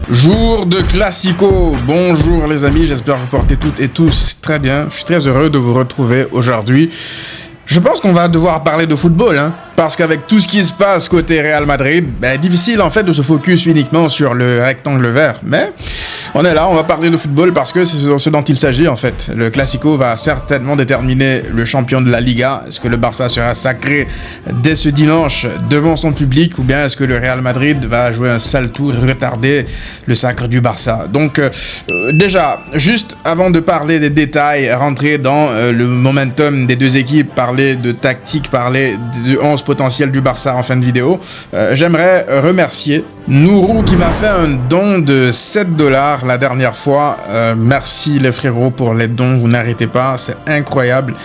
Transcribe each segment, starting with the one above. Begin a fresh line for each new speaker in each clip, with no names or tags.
Jour de Classico, bonjour les amis, j'espère que vous portez toutes et tous très bien. Je suis très heureux de vous retrouver aujourd'hui. Je pense qu'on va devoir parler de football, parce qu'avec tout ce qui se passe côté Real Madrid, difficile en fait de se focus uniquement sur le rectangle vert. Mais on est là, on va parler de football parce que c'est ce dont il s'agit en fait. Le Classico va certainement déterminer le champion de la Liga. Est-ce que le Barça sera sacré dès ce dimanche devant son public ou bien est-ce que le Real Madrid va jouer un sale tour et retarder le sacre du Barça? Donc déjà, juste avant de parler des détails, rentrer dans le momentum des deux équipes, parler de tactique, parler de 11 potentiel du Barça en fin de vidéo, j'aimerais remercier Nourou qui m'a fait un don de 7$ la dernière fois. Merci les frérots pour les dons, vous n'arrêtez pas, c'est incroyable.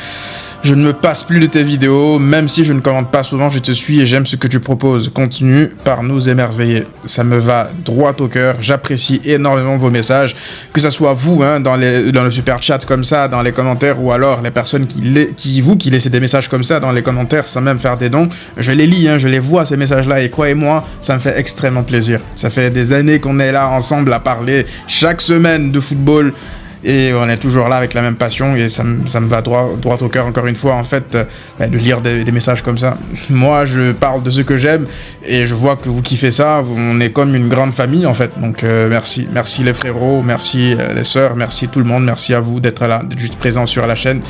Je ne me passe plus de tes vidéos, même si je ne commente pas souvent, je te suis et j'aime ce que tu proposes. Continue par nous émerveiller. Ça me va droit au cœur, j'apprécie énormément vos messages, que ce soit vous, dans le super chat comme ça, dans les commentaires, ou alors les personnes qui laissez des messages comme ça dans les commentaires sans même faire des dons. Je les lis, je les vois ces messages-là et croyez-moi, ça me fait extrêmement plaisir. Ça fait des années qu'on est là ensemble à parler chaque semaine de football. Et on est toujours là avec la même passion et ça me va droit au cœur encore une fois en fait de lire des messages comme ça. Moi je parle de ce que j'aime et je vois que vous kiffez ça, on est comme une grande famille en fait. Donc merci les frérots, merci les sœurs, merci tout le monde, merci à vous d'être là, d'être juste présent sur la chaîne.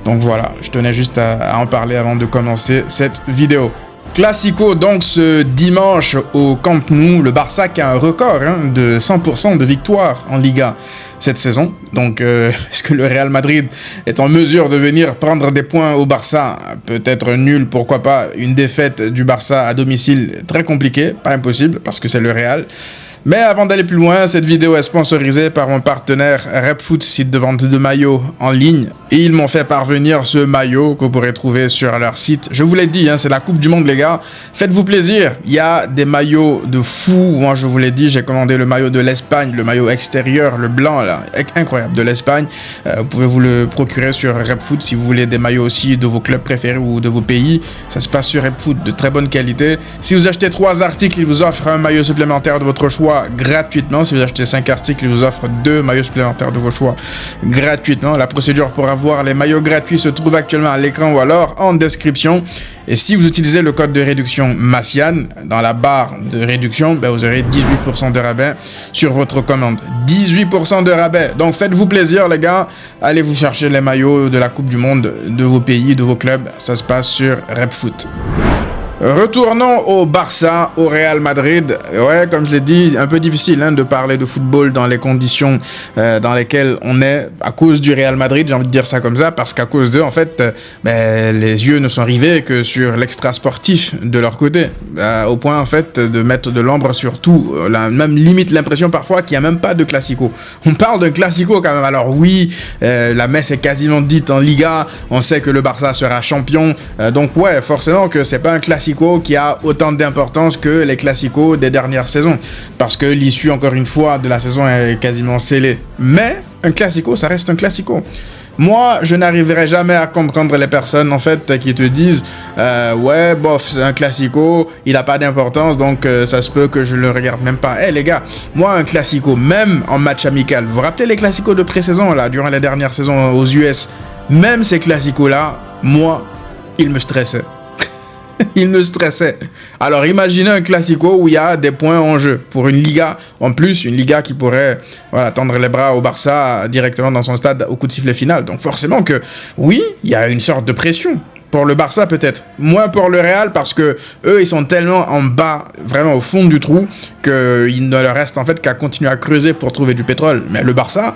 Donc voilà, je tenais juste à en parler avant de commencer cette vidéo. Classico donc ce dimanche au Camp Nou, le Barça qui a un record de 100% de victoires en Liga cette saison. Donc est-ce que le Real Madrid est en mesure de venir prendre des points au Barça? Peut-être nul, pourquoi pas. Une défaite du Barça à domicile, très compliqué, pas impossible parce que c'est le Real. Mais avant d'aller plus loin, cette vidéo est sponsorisée par mon partenaire RepFoot, site de vente de maillots en ligne. Et ils m'ont fait parvenir ce maillot que vous pourrez trouver sur leur site. Je vous l'ai dit, c'est la Coupe du Monde les gars. Faites-vous plaisir, il y a des maillots de fou. Moi je vous l'ai dit, j'ai commandé le maillot de l'Espagne, le maillot extérieur, le blanc là, incroyable de l'Espagne. Vous pouvez vous le procurer sur RepFoot si vous voulez des maillots aussi de vos clubs préférés ou de vos pays. Ça se passe sur RepFoot, de très bonne qualité. Si vous achetez 3 articles, ils vous offrent un maillot supplémentaire de votre choix gratuitement. Si vous achetez 5 articles, ils vous offrent 2 maillots supplémentaires de vos choix gratuitement. La procédure pour avoir les maillots gratuits se trouve actuellement à l'écran ou alors en description. Et si vous utilisez le code de réduction Massian dans la barre de réduction, vous aurez 18% de rabais sur votre commande. 18% de rabais. Donc faites-vous plaisir les gars. Allez vous chercher les maillots de la Coupe du Monde de vos pays, de vos clubs. Ça se passe sur RepFoot. Retournons au Barça, au Real Madrid. Ouais, comme je l'ai dit, un peu difficile de parler de football dans les conditions dans lesquelles on est à cause du Real Madrid, j'ai envie de dire ça comme ça, parce qu'à cause d'eux, en fait, les yeux ne sont rivés que sur l'extra sportif de leur côté, au point en fait de mettre de l'ombre sur tout, même limite l'impression parfois qu'il n'y a même pas de Classico. On parle d'un Classico quand même, alors oui, la messe est quasiment dite en Liga, on sait que le Barça sera champion, donc ouais, forcément que c'est pas un Classico qui a autant d'importance que les classicos des dernières saisons, parce que l'issue encore une fois de la saison est quasiment scellée. Mais un classico, ça reste un classico. Moi, je n'arriverai jamais à comprendre les personnes en fait qui te disent ouais bof, c'est un classico, il a pas d'importance donc ça se peut que je le regarde même pas. Les gars, moi un classico, même en match amical, vous vous rappelez les classicos de pré-saison là, durant les dernières saisons aux US, même ces classicos là, moi, ils me stressaient. Il me stressait. Alors imaginez un classico où il y a des points en jeu pour une Liga, en plus une Liga qui pourrait tendre les bras au Barça directement dans son stade au coup de sifflet final. Donc forcément que oui, il y a une sorte de pression. Pour le Barça peut-être, moins pour le Real parce que eux ils sont tellement en bas, vraiment au fond du trou, qu'il ne leur reste en fait qu'à continuer à creuser pour trouver du pétrole. Mais le Barça,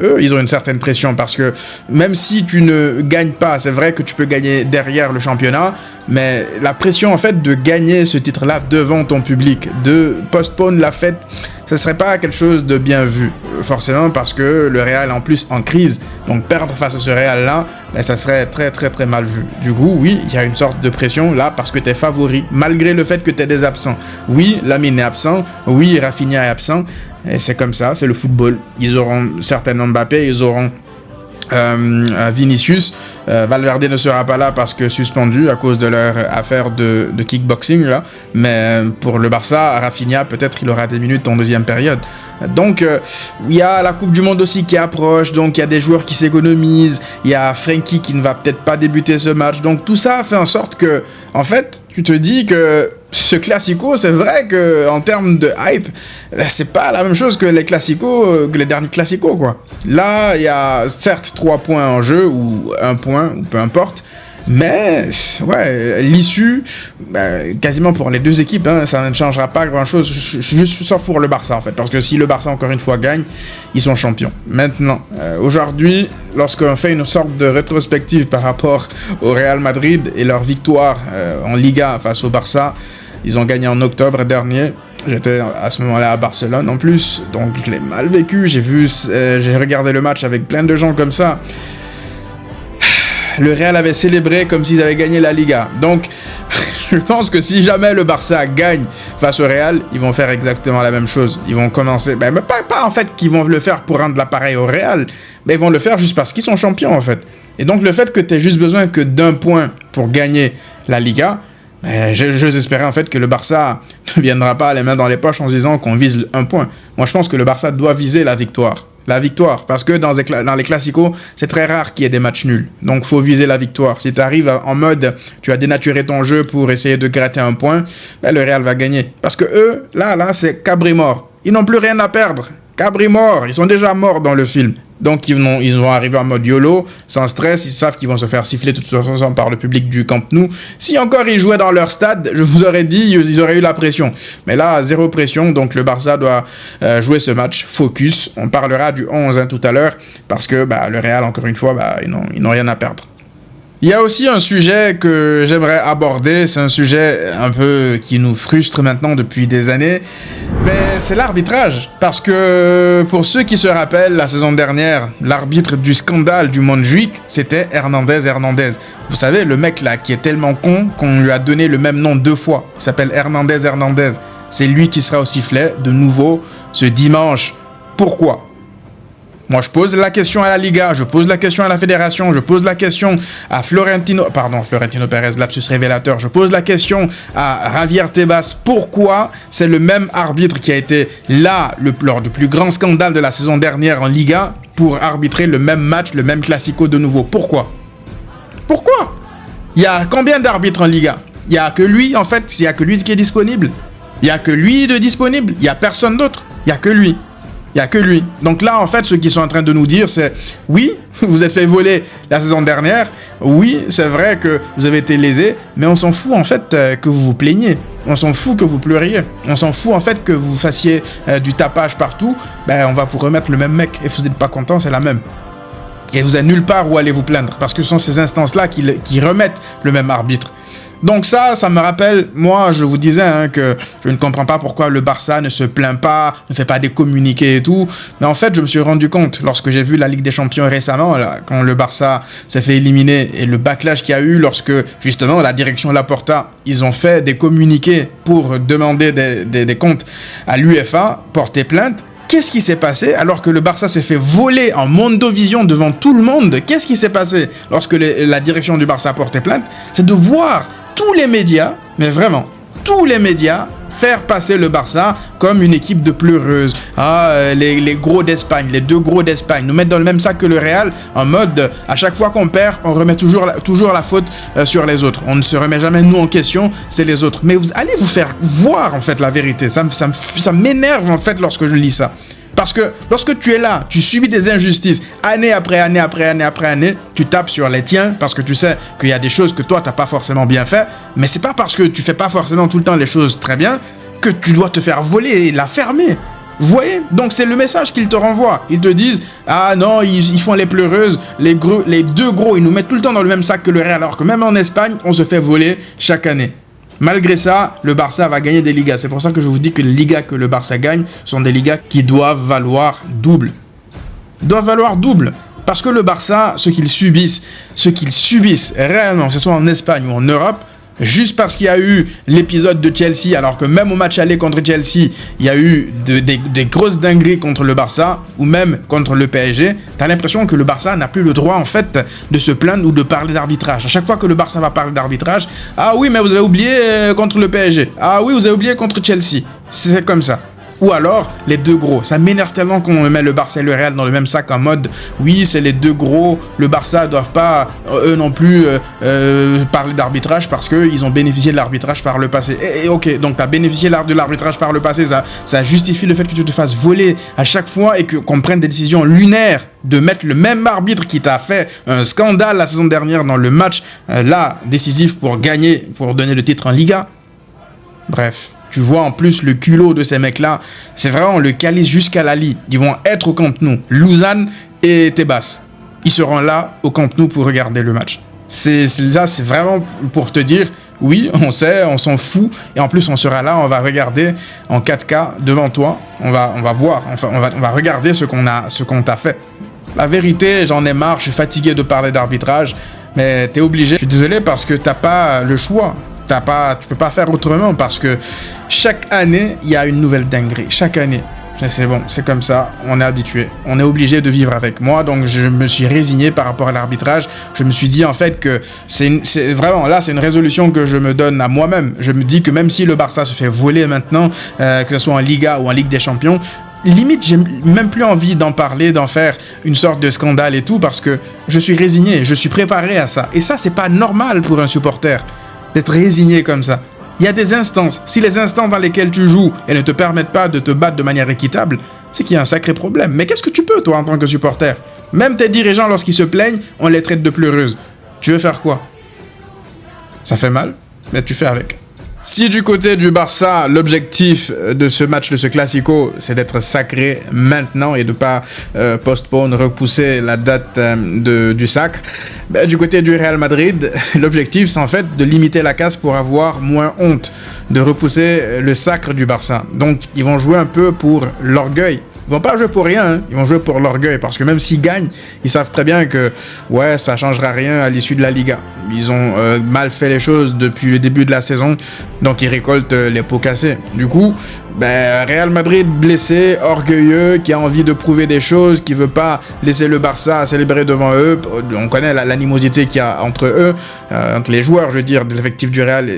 eux, ils ont une certaine pression parce que même si tu ne gagnes pas, c'est vrai que tu peux gagner derrière le championnat, mais la pression en fait de gagner ce titre-là devant ton public, de postpone la fête, ce serait pas quelque chose de bien vu, forcément parce que le Real est en plus en crise, donc perdre face à ce Real-là, ça serait très très très mal vu. Du coup, oui, il y a une sorte de pression là parce que tu es favori, malgré le fait que tu es des absents. Oui, Lamine est absent, oui, Rafinha est absent, et c'est comme ça, c'est le football. Ils auront certainement Mbappé, ils auront Vinicius. Valverde ne sera pas là parce que suspendu à cause de leur affaire de kickboxing là. Mais pour le Barça, Rafinha, peut-être il aura des minutes en deuxième période. Donc il y a la Coupe du Monde aussi qui approche, donc il y a des joueurs qui s'économisent, il y a Frenkie qui ne va peut-être pas débuter ce match. Donc tout ça fait en sorte que, en fait, tu te dis que ce classico, c'est vrai que en termes de hype, c'est pas la même chose que les classicos, que les derniers classicos quoi. Là, il y a certes 3 points en jeu ou 1 point ou peu importe, mais ouais, l'issue, quasiment pour les deux équipes, hein, ça ne changera pas grand-chose, juste sauf pour le Barça en fait, parce que si le Barça encore une fois gagne, ils sont champions. Maintenant, aujourd'hui, lorsqu'on fait une sorte de rétrospective par rapport au Real Madrid et leur victoire en Liga face au Barça, ils ont gagné en octobre dernier. J'étais à ce moment-là à Barcelone en plus, donc je l'ai mal vécu. J'ai regardé le match avec plein de gens comme ça. Le Real avait célébré comme s'ils avaient gagné la Liga. Donc, je pense que si jamais le Barça gagne face au Real, ils vont faire exactement la même chose. Ils vont commencer, mais pas en fait qu'ils vont le faire pour rendre l'appareil au Real, mais ils vont le faire juste parce qu'ils sont champions en fait. Et donc le fait que tu aies juste besoin que d'un point pour gagner la Liga, j'ose espérer en fait que le Barça ne viendra pas les mains dans les poches en se disant qu'on vise un point. Moi je pense que le Barça doit viser la victoire. La victoire, parce que dans les classicos, c'est très rare qu'il y ait des matchs nuls. Donc, faut viser la victoire. Si tu arrives en mode, tu as dénaturé ton jeu pour essayer de gratter un point, le Real va gagner. Parce que eux, là, c'est cabri mort. Ils n'ont plus rien à perdre. Cabri mort. Ils sont déjà morts dans le film. Donc, ils vont arriver en mode YOLO, sans stress. Ils savent qu'ils vont se faire siffler de toute façon par le public du Camp Nou. Si encore ils jouaient dans leur stade, je vous aurais dit, ils auraient eu la pression. Mais là, zéro pression. Donc, le Barça doit jouer ce match focus. On parlera du 11 tout à l'heure, parce que le Real, encore une fois, ils n'ont rien à perdre. Il y a aussi un sujet que j'aimerais aborder, c'est un sujet un peu qui nous frustre maintenant depuis des années, c'est l'arbitrage. Parce que pour ceux qui se rappellent, la saison dernière, l'arbitre du scandale du Montjuïc, c'était Hernandez. Vous savez, le mec là qui est tellement con qu'on lui a donné le même nom 2 fois. Il s'appelle Hernandez. C'est lui qui sera au sifflet de nouveau ce dimanche. Pourquoi ? Moi, je pose la question à la Liga, je pose la question à la Fédération, je pose la question à Florentino Pérez, lapsus révélateur, je pose la question à Javier Tebas. Pourquoi c'est le même arbitre qui a été là lors du plus grand scandale de la saison dernière en Liga pour arbitrer le même match, le même classico de nouveau? Pourquoi? Il y a combien d'arbitres en Liga? Il n'y a que lui, en fait, il n'y a que lui qui est disponible. Il n'y a que lui de disponible, il n'y a personne d'autre, il n'y a que lui. Il n'y a que lui. Donc là, en fait, ce qu'ils sont en train de nous dire, c'est oui, vous êtes fait voler la saison dernière. Oui, c'est vrai que vous avez été lésé, mais on s'en fout en fait que vous vous plaigniez. On s'en fout que vous pleuriez. On s'en fout en fait que vous fassiez du tapage partout. On va vous remettre le même mec. Et vous n'êtes pas content, c'est la même. Et vous n'avez nulle part où aller vous plaindre. Parce que ce sont ces instances-là qui remettent le même arbitre. Donc ça me rappelle, moi je vous disais que je ne comprends pas pourquoi le Barça ne se plaint pas, ne fait pas des communiqués et tout. Mais en fait je me suis rendu compte lorsque j'ai vu la Ligue des Champions récemment, là, quand le Barça s'est fait éliminer et le backlash qu'il y a eu lorsque justement la direction Laporta, ils ont fait des communiqués pour demander des comptes à l'UEFA, porter plainte. Qu'est-ce qui s'est passé alors que le Barça s'est fait voler en Mondovision devant tout le monde? Qu'est-ce qui s'est passé lorsque la direction du Barça a porté plainte? C'est de voir tous les médias, mais vraiment, tous les médias, faire passer le Barça comme une équipe de pleureuses. Les gros d'Espagne, les 2 gros d'Espagne, nous mettre dans le même sac que le Real, en mode, à chaque fois qu'on perd, on remet toujours la faute sur les autres. On ne se remet jamais nous en question, c'est les autres. Mais vous allez vous faire voir, en fait, la vérité. Ça m'énerve, en fait, lorsque je lis ça. Parce que lorsque tu es là, tu subis des injustices, année après année, tu tapes sur les tiens parce que tu sais qu'il y a des choses que toi, t'as pas forcément bien fait, mais c'est pas parce que tu fais pas forcément tout le temps les choses très bien que tu dois te faire voler et la fermer. Vous voyez? Donc c'est le message qu'ils te renvoient. Ils te disent, ah non, ils font les pleureuses, les 2 gros, ils nous mettent tout le temps dans le même sac que le Real, alors que même en Espagne, on se fait voler chaque année. Malgré ça, le Barça va gagner des Ligas. C'est pour ça que je vous dis que les Ligas que le Barça gagne sont des Ligas qui doivent valoir double. Parce que le Barça, ce qu'ils subissent réellement, que ce soit en Espagne ou en Europe, juste parce qu'il y a eu l'épisode de Chelsea, alors que même au match aller contre Chelsea, il y a eu des grosses dingueries contre le Barça, ou même contre le PSG, t'as l'impression que le Barça n'a plus le droit, en fait, de se plaindre ou de parler d'arbitrage. À chaque fois que le Barça va parler d'arbitrage, ah oui, mais vous avez oublié contre le PSG. Ah oui, vous avez oublié contre Chelsea. C'est comme ça. Ou alors, les deux gros. Ça m'énerve tellement qu'on met le Barça et le Real dans le même sac en mode oui, c'est les deux gros. Le Barça ne doivent pas, eux non plus, parler d'arbitrage parce qu'ils ont bénéficié de l'arbitrage par le passé. Et ok, donc tu as bénéficié de l'arbitrage par le passé. Ça justifie le fait que tu te fasses voler à chaque fois et qu'on prenne des décisions lunaires de mettre le même arbitre qui t'a fait un scandale la saison dernière dans le match là décisif pour gagner, pour donner le titre en Liga. Bref. Tu vois en plus le culot de ces mecs-là, c'est vraiment le calice jusqu'à la lie. Ils vont être au Camp Nou, Lausanne et Tebas. Ils seront là au Camp Nou pour regarder le match. C'est vraiment pour te dire, oui, on sait, on s'en fout. Et en plus, on sera là, on va regarder en 4K devant toi. On va voir, enfin, on va regarder ce qu'on t'a fait. La vérité, j'en ai marre, je suis fatigué de parler d'arbitrage. Mais t'es obligé. Je suis désolé parce que t'as pas le choix. Tu peux pas faire autrement parce que chaque année, il y a une nouvelle dinguerie. Chaque année. C'est bon, c'est comme ça, on est habitué. On est obligé de vivre avec. Moi, donc je me suis résigné par rapport à l'arbitrage. Je me suis dit en fait que c'est vraiment là, c'est une résolution que je me donne à moi-même. Je me dis que même si le Barça se fait voler maintenant, que ce soit en Liga ou en Ligue des Champions, limite, j'ai même plus envie d'en parler, d'en faire une sorte de scandale et tout parce que je suis résigné, je suis préparé à ça. Et ça, c'est pas normal pour un supporter d'être résigné comme ça. Il y a des instances. Si les instances dans lesquelles tu joues et ne te permettent pas de te battre de manière équitable, c'est qu'il y a un sacré problème. Mais qu'est-ce que tu peux, toi, en tant que supporter? Même tes dirigeants, lorsqu'ils se plaignent, on les traite de pleureuses. Tu veux faire quoi? Ça fait mal, mais tu fais avec. Si du côté du Barça, l'objectif de ce match, de ce Classico, c'est d'être sacré maintenant et de pas repousser la date du sacre, du côté du Real Madrid, l'objectif c'est en fait de limiter la casse pour avoir moins honte, de repousser le sacre du Barça. Donc ils vont jouer un peu pour l'orgueil. Ils vont pas jouer pour rien, hein. Ils vont jouer pour l'orgueil parce que même s'ils gagnent, ils savent très bien que ouais, ça changera rien à l'issue de la Liga. Ils ont mal fait les choses depuis le début de la saison, donc ils récoltent les pots cassés. Du coup, Real Madrid blessé, orgueilleux, qui a envie de prouver des choses, qui veut pas laisser le Barça célébrer devant eux. On connaît l'animosité qu'il y a entre eux, entre les joueurs, je veux dire, de l'effectif du Real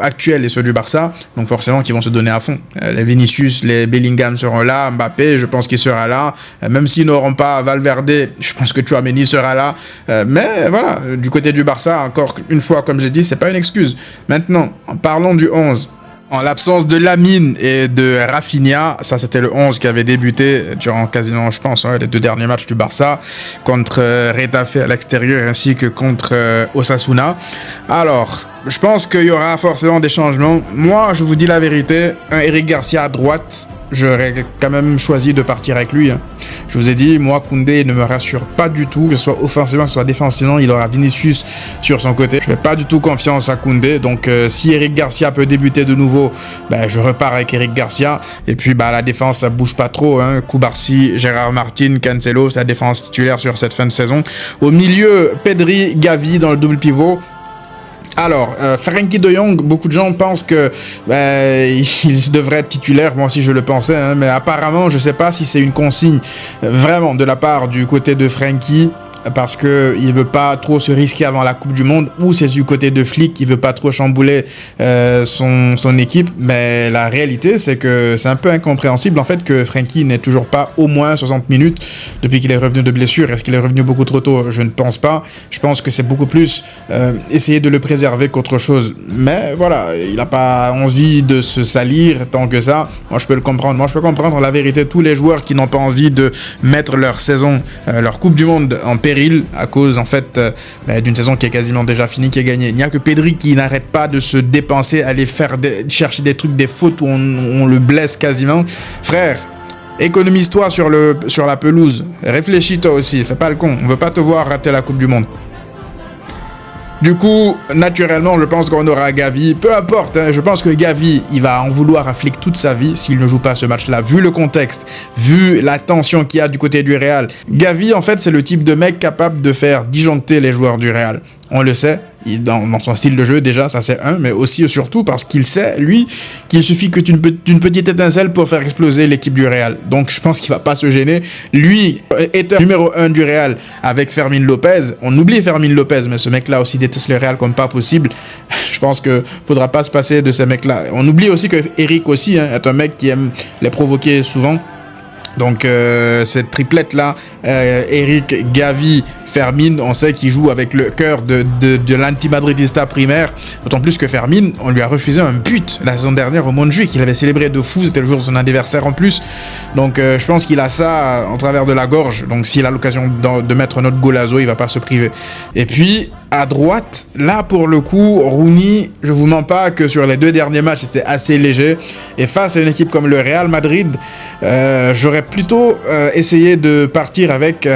actuel et ceux du Barça. Donc forcément, qu'ils vont se donner à fond. Les Vinicius, les Bellingham seront là, Mbappé, je pense qu'il sera là. Même s'ils n'auront pas Valverde, je pense que Tchouaméni sera là. Mais voilà, du côté du Barça, encore une fois, comme j'ai dit, c'est pas une excuse. Maintenant, en parlant du 11, en l'absence de Lamine et de Rafinha, ça c'était le 11 qui avait débuté durant quasiment, je pense, les deux derniers matchs du Barça, contre Retafe à l'extérieur ainsi que contre Osasuna. Alors, je pense qu'il y aura forcément des changements. Moi, je vous dis la vérité, un Eric Garcia à droite, j'aurais quand même choisi de partir avec lui. Je vous ai dit, moi, Koundé ne me rassure pas du tout, que ce soit offensivement, que ce soit défensivement, il aura Vinicius sur son côté. Je fais pas du tout confiance à Koundé, donc si Eric Garcia peut débuter de nouveau, je repars avec Eric Garcia. Et puis la défense, ça bouge pas trop. Koubarsi, Gérard Martin, Cancelo, c'est la défense titulaire sur cette fin de saison. Au milieu, Pedri, Gavi dans le double pivot. Alors, Frenkie de Jong, beaucoup de gens pensent que il devrait être titulaire. Moi aussi, je le pensais, mais apparemment, je sais pas si c'est une consigne vraiment de la part du côté de Frenkie, parce que il veut pas trop se risquer avant la Coupe du Monde, ou c'est du côté de Flick qui veut pas trop chambouler son équipe. Mais la réalité, c'est que c'est un peu incompréhensible en fait que Frenkie n'ait toujours pas au moins 60 minutes depuis qu'il est revenu de blessure. Est-ce qu'il est revenu beaucoup trop tôt? Je ne pense pas. Je pense que c'est beaucoup plus essayer de le préserver qu'autre chose. Mais voilà, il n'a pas envie de se salir tant que ça. Moi, je peux le comprendre. Moi, je peux comprendre la vérité. Tous les joueurs qui n'ont pas envie de mettre leur saison, leur Coupe du Monde en péril à cause en fait d'une saison qui est quasiment déjà finie, qui est gagnée. Il n'y a que Pedri qui n'arrête pas de se dépenser, aller chercher des trucs, des fautes où on le blesse quasiment. Frère, économise-toi sur la pelouse. Réfléchis toi aussi, fais pas le con. On veut pas te voir rater la Coupe du Monde. Du coup, naturellement, je pense qu'on aura Gavi. Peu importe, je pense que Gavi, il va en vouloir à Flick toute sa vie s'il ne joue pas ce match-là. Vu le contexte, vu la tension qu'il y a du côté du Real. Gavi, en fait, c'est le type de mec capable de faire disjoncter les joueurs du Real. On le sait. dans son style de jeu déjà, ça c'est un, mais aussi et surtout parce qu'il sait, lui, qu'il suffit que d'une petite étincelle pour faire exploser l'équipe du Real. Donc je pense qu'il va pas se gêner. Lui, étant numéro 1 du Real avec Fermin Lopez, on oublie Fermin Lopez, mais ce mec-là aussi déteste le Real comme pas possible. Je pense que faudra pas se passer de ces mecs-là. On oublie aussi que Eric aussi est un mec qui aime les provoquer souvent. Donc cette triplette là, Eric, Gavi, Fermin, on sait qu'il joue avec le cœur de l'anti-madridista primaire, d'autant plus que Fermin, on lui a refusé un but la saison dernière au mois de juillet qu'il avait célébré de fou, c'était le jour de son anniversaire en plus, donc je pense qu'il a ça en travers de la gorge, donc s'il a l'occasion de mettre notre golazo, il va pas se priver. Et puis à droite, là pour le coup, Rooney, je vous mens pas que sur les 2 derniers matchs c'était assez léger, et face à une équipe comme le Real Madrid, j'aurais plutôt essayé de partir avec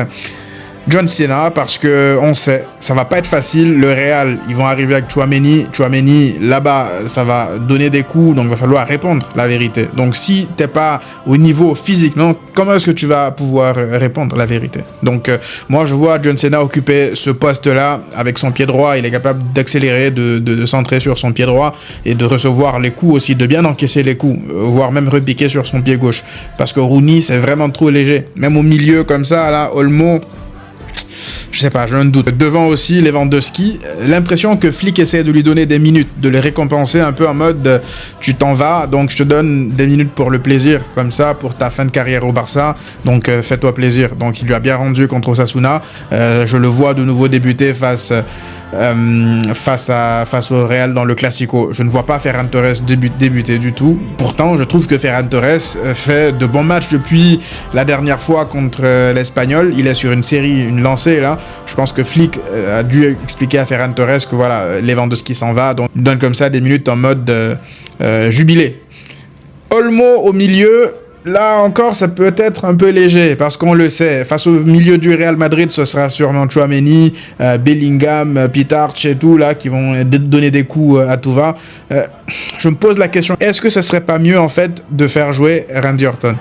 John Cena, parce que on sait, ça va pas être facile. Le Real, ils vont arriver avec Tchouaméni, là-bas, ça va donner des coups, donc il va falloir répondre, la vérité. Donc si t'es pas au niveau physique, non, comment est-ce que tu vas pouvoir répondre, la vérité? Donc moi je vois John Cena occuper ce poste-là avec son pied droit, il est capable d'accélérer, de centrer sur son pied droit et de recevoir les coups aussi, de bien encaisser les coups, voire même repiquer sur son pied gauche. Parce que Rooney, c'est vraiment trop léger. Même au milieu comme ça, là, Olmo, je sais pas, j'ai un doute. Devant aussi, Lewandowski, l'impression que Flick essaie de lui donner des minutes, de le récompenser un peu en mode tu t'en vas, donc je te donne des minutes pour le plaisir, comme ça, pour ta fin de carrière au Barça, donc fais-toi plaisir. Donc il lui a bien rendu contre Osasuna, je le vois de nouveau débuter face au Real dans le Classico. Je ne vois pas Ferran Torres débuter du tout. Pourtant, je trouve que Ferran Torres fait de bons matchs depuis la dernière fois contre l'Espagnol. Il est sur une série, une lancée là. Je pense que Flick a dû expliquer à Ferran Torres que voilà, Lewandowski s'en va, donc il donne comme ça des minutes en mode jubilé. Olmo au milieu. Là encore, ça peut être un peu léger, parce qu'on le sait, face au milieu du Real Madrid, ce sera sûrement Tchouaméni, Bellingham, Pitarch et tout, là, qui vont donner des coups à tout va. Je me pose la question, est-ce que ça serait pas mieux, en fait, de faire jouer Randy Orton?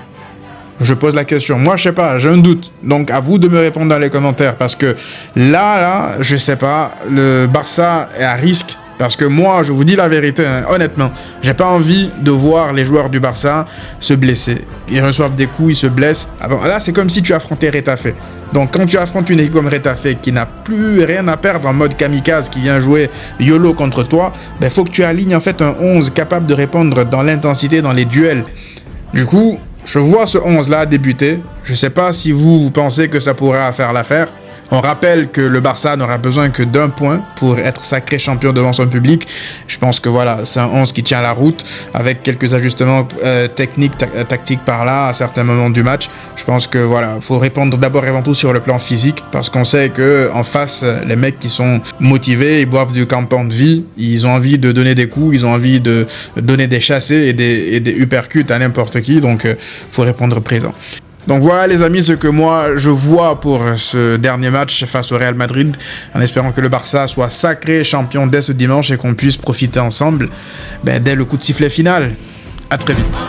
Je pose la question. Moi, je sais pas, j'ai un doute. Donc, à vous de me répondre dans les commentaires, parce que là, je sais pas, le Barça est à risque. Parce que moi, je vous dis la vérité, hein, honnêtement, j'ai pas envie de voir les joueurs du Barça se blesser. Ils reçoivent des coups, ils se blessent. Là, c'est comme si tu affrontais Retafe. Donc, quand tu affrontes une équipe comme Retafe qui n'a plus rien à perdre en mode kamikaze, qui vient jouer YOLO contre toi, ben, faut que tu alignes en fait un 11 capable de répondre dans l'intensité, dans les duels. Du coup, je vois ce 11-là débuter. Je sais pas si vous pensez que ça pourrait faire l'affaire. On rappelle que le Barça n'aura besoin que d'un point pour être sacré champion devant son public. Je pense que voilà, c'est un 11 qui tient la route avec quelques ajustements techniques, tactiques par là à certains moments du match. Je pense que voilà, faut répondre d'abord et avant tout sur le plan physique, parce qu'on sait que en face, les mecs qui sont motivés, ils boivent du campant de vie, ils ont envie de donner des coups, ils ont envie de donner des chassés et des uppercuts à n'importe qui, donc faut répondre présent. Donc voilà les amis, ce que moi je vois pour ce dernier match face au Real Madrid, en espérant que le Barça soit sacré champion dès ce dimanche et qu'on puisse profiter ensemble dès le coup de sifflet final. À très vite.